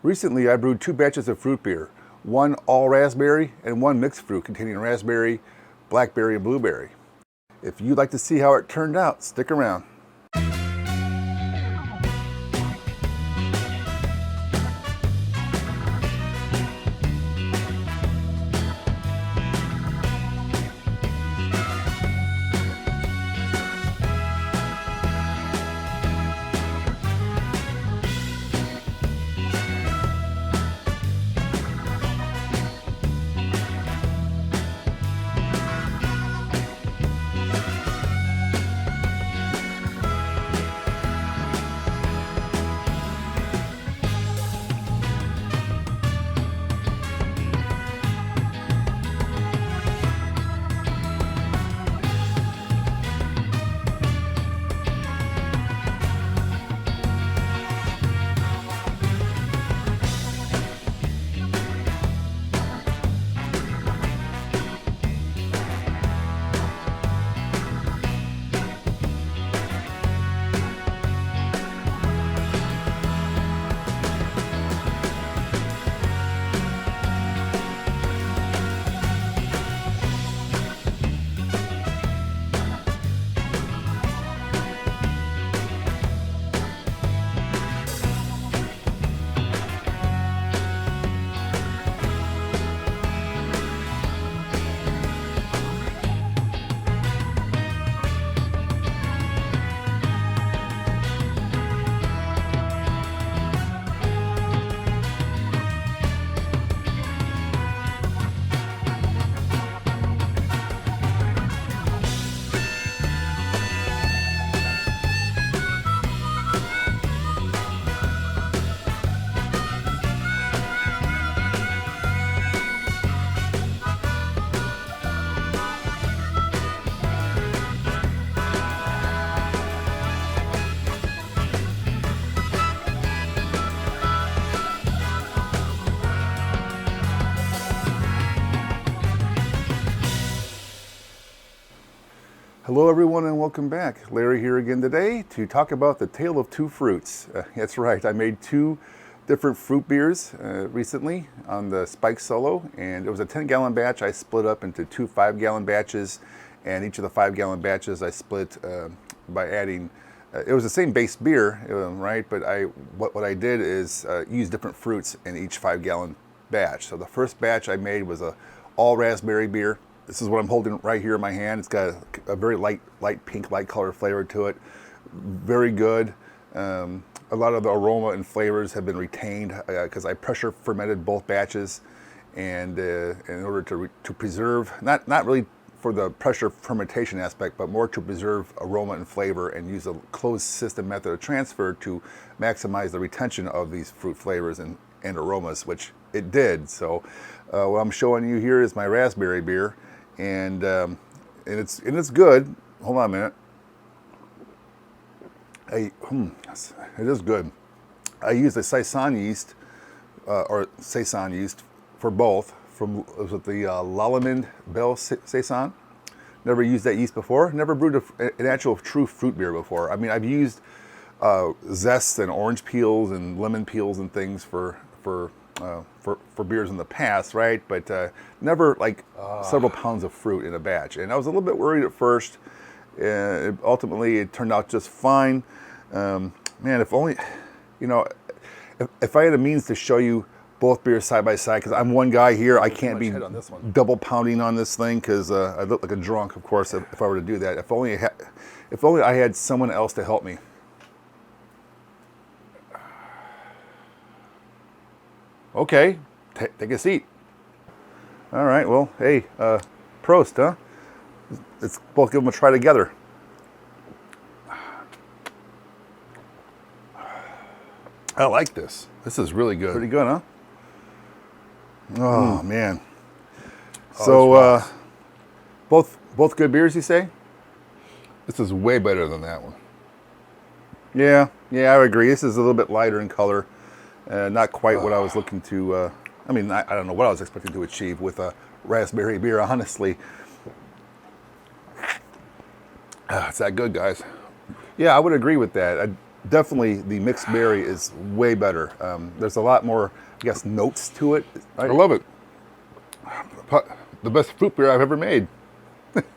Recently, I brewed 2 batches of fruit beer, one all raspberry and one mixed fruit containing raspberry, blackberry, and blueberry. If you'd like to see how it turned out, stick around. Hello everyone and welcome back. Larry here again today to talk about the tale of 2 fruits. That's right, I made 2 different fruit beers recently on the Spike Solo, and it was a 10-gallon batch. I split up into 2 5-gallon batches, and each of the 5-gallon batches I split by adding, it was the same base beer, right? But what I did is use different fruits in each 5-gallon batch. So the first batch I made was a all raspberry beer. This is what I'm holding right here in my hand. It's got a very light pink, light color flavor to it. Very good. A lot of the aroma and flavors have been retained because I pressure fermented both batches, and in order to preserve, not really for the pressure fermentation aspect, but more to preserve aroma and flavor, and use a closed system method of transfer to maximize the retention of these fruit flavors and aromas, which it did. So what I'm showing you here is my raspberry beer. And it's good. Hold on a minute. It is good. I used a Saison yeast for both. Was it the Lallemand Bell Saison? Never used that yeast before. Never brewed an actual true fruit beer before. I mean, I've used zest and orange peels and lemon peels and things for beers in the past, right? But never like several pounds of fruit in a batch. And I was a little bit worried at first. Ultimately, it turned out just fine. Man, if only, if I had a means to show you both beers side by side, because I'm one guy here, I can't be double pounding on this thing because I look like a drunk, of course, if I were to do that. If only I had someone else to help me. Okay, take a seat. All right, well, hey, Prost, huh? Let's both give them a try together. I like this. This is really good. Pretty good, huh? Oh, man. So, both good beers, you say? This is way better than that one. Yeah, I would agree. This is a little bit lighter in color. Not quite what I was looking to, I don't know what I was expecting to achieve with a raspberry beer, honestly. It's that good, guys. Yeah, I would agree with that. definitely the mixed berry is way better. There's a lot more, I guess, notes to it. Right? I love it. The best fruit beer I've ever made.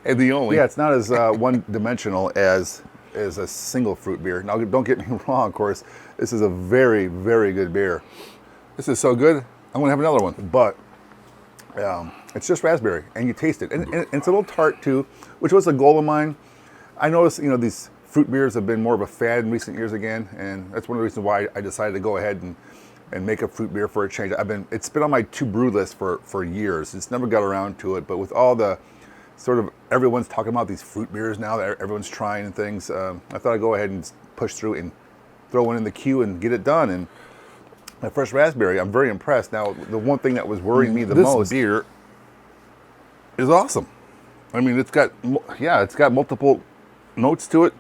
And the only. Yeah, it's not as one-dimensional as a single fruit beer. Now, don't get me wrong, of course. This is a very, very good beer. This is so good. I'm going to have another one. But it's just raspberry, and you taste it. And it's a little tart, too, which was a goal of mine. I noticed, these fruit beers have been more of a fad in recent years again, and that's one of the reasons why I decided to go ahead and make a fruit beer for a change. It's been on my to-brew list for years. It's never got around to it, but with all the sort of everyone's talking about these fruit beers now that everyone's trying and things, I thought I'd go ahead and push through and throw one in the queue and get it done. And my first raspberry, I'm very impressed. Now, the one thing that was worrying me the most, this beer is awesome. I mean, it's got multiple notes to it.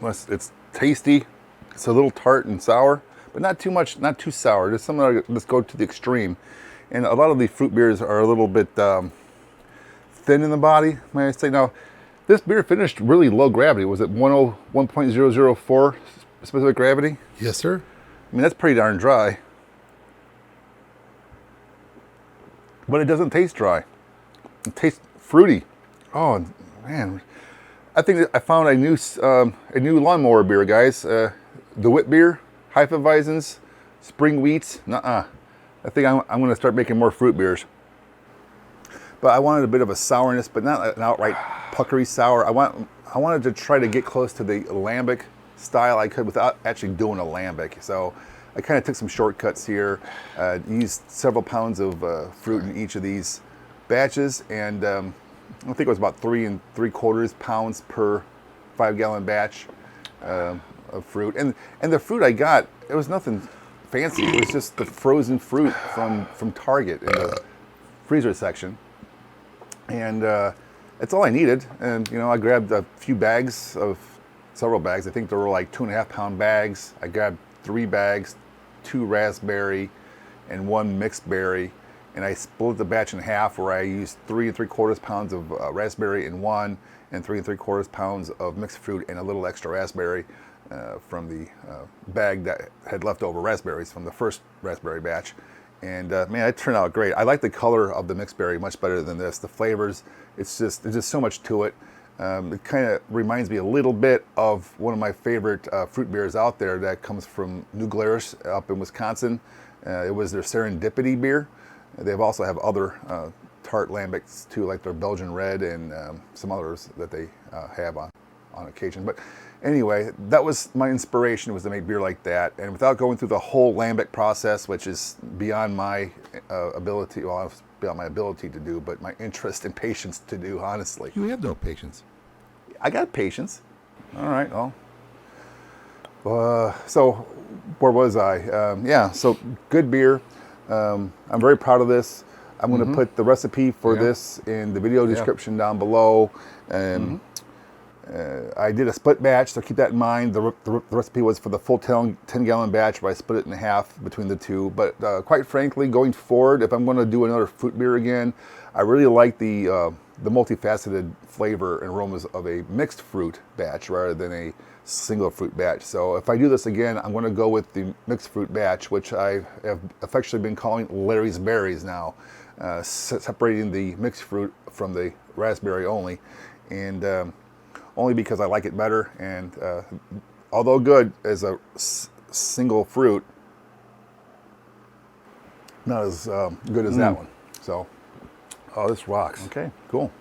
It's tasty. It's a little tart and sour, but not too much, not too sour. There's something let's go to the extreme. And a lot of the fruit beers are a little bit thin in the body, may I say. Now, this beer finished really low gravity. Was it 1.004 specific gravity? Yes, sir. I mean, that's pretty darn dry. But it doesn't taste dry. It tastes fruity. Oh, man. I think I found a new lawnmower beer, guys. The Wit beer, Hefeweizens, Spring Wheats. Nuh-uh. I think I'm going to start making more fruit beers. But I wanted a bit of a sourness, but not an outright puckery sour. I wanted to try to get close to the lambic style I could without actually doing a lambic. So I kind of took some shortcuts here, used several pounds of fruit in each of these batches, and I think it was about 3 3/4 pounds per 5-gallon batch of fruit. And the fruit I got, it was nothing fancy. It was just the frozen fruit from Target in the freezer section. And that's all I needed. And I grabbed a few bags of several bags. I think there were like 2.5 pound bags. I grabbed 3 bags, 2 raspberry and 1 mixed berry. And I split the batch in half, where I used 3 3/4 pounds of raspberry in one, and 3 3/4 pounds of mixed fruit and a little extra raspberry from the bag that had leftover raspberries from the first raspberry batch. And man, it turned out great. I like the color of the mixed berry much better than this. The flavors, there's just so much to it. It kind of reminds me a little bit of one of my favorite fruit beers out there that comes from New Glarus up in Wisconsin. It was their Serendipity beer. They also have other tart lambics too, like their Belgian Red and some others that they have on occasion. But anyway, that was my inspiration, was to make beer like that, and without going through the whole lambic process, which is beyond my ability. Well, beyond my ability to do, but my interest and patience to do. Honestly, You have no patience. I got patience. All right. Well, so where was I? Yeah. So good beer. I'm very proud of this. I'm going to put the recipe for this in the video description down below. I did a split batch, so keep that in mind. The recipe was for the full 10-gallon batch, but I split it in half between the two. But quite frankly, going forward, if I'm going to do another fruit beer again, I really like the multifaceted flavor and aromas of a mixed fruit batch rather than a single fruit batch. So if I do this again, I'm going to go with the mixed fruit batch, which I have affectionately been calling Larry's Berries now, separating the mixed fruit from the raspberry only, and only because I like it better. And although good as a single fruit, not as good as that one. So, Oh, this rocks. okay, cool.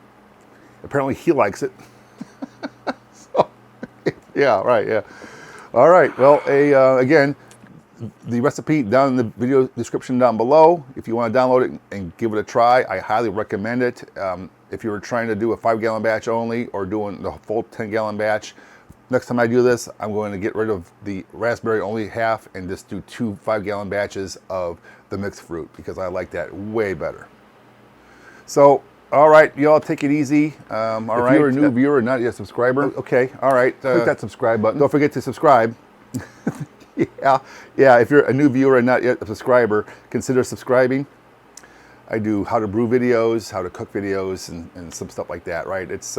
Apparently he likes it. So, yeah, right, yeah. All right, well, again, the recipe down in the video description down below. If you want to download it and give it a try, I highly recommend it. If you were trying to do a 5-gallon batch only, or doing the full 10-gallon batch, next time I do this, I'm going to get rid of the raspberry only half and just do 2 5-gallon batches of the mixed fruit, because I like that way better. So, all right, y'all, take it easy. All right. If you're a new viewer and not yet a subscriber, Okay, all right. click that subscribe button. Don't forget to subscribe. Yeah, if you're a new viewer and not yet a subscriber, consider subscribing. I do how to brew videos, how to cook videos, and some stuff like that, right? It's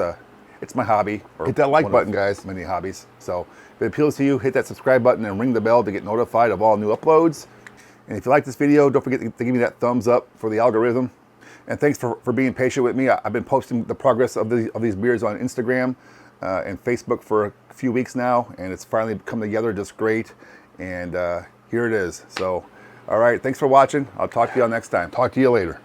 my hobby. Hit that like one button, of guys. Many hobbies. So If it appeals to you, hit that subscribe button and ring the bell to get notified of all new uploads. And if you like this video, don't forget to give me that thumbs up for the algorithm. And thanks for being patient with me. I've been posting the progress of these beers on Instagram and Facebook for a few weeks now, and it's finally come together just great. And here it is. So, all right, thanks for watching. I'll talk to you all next time. Talk to you later.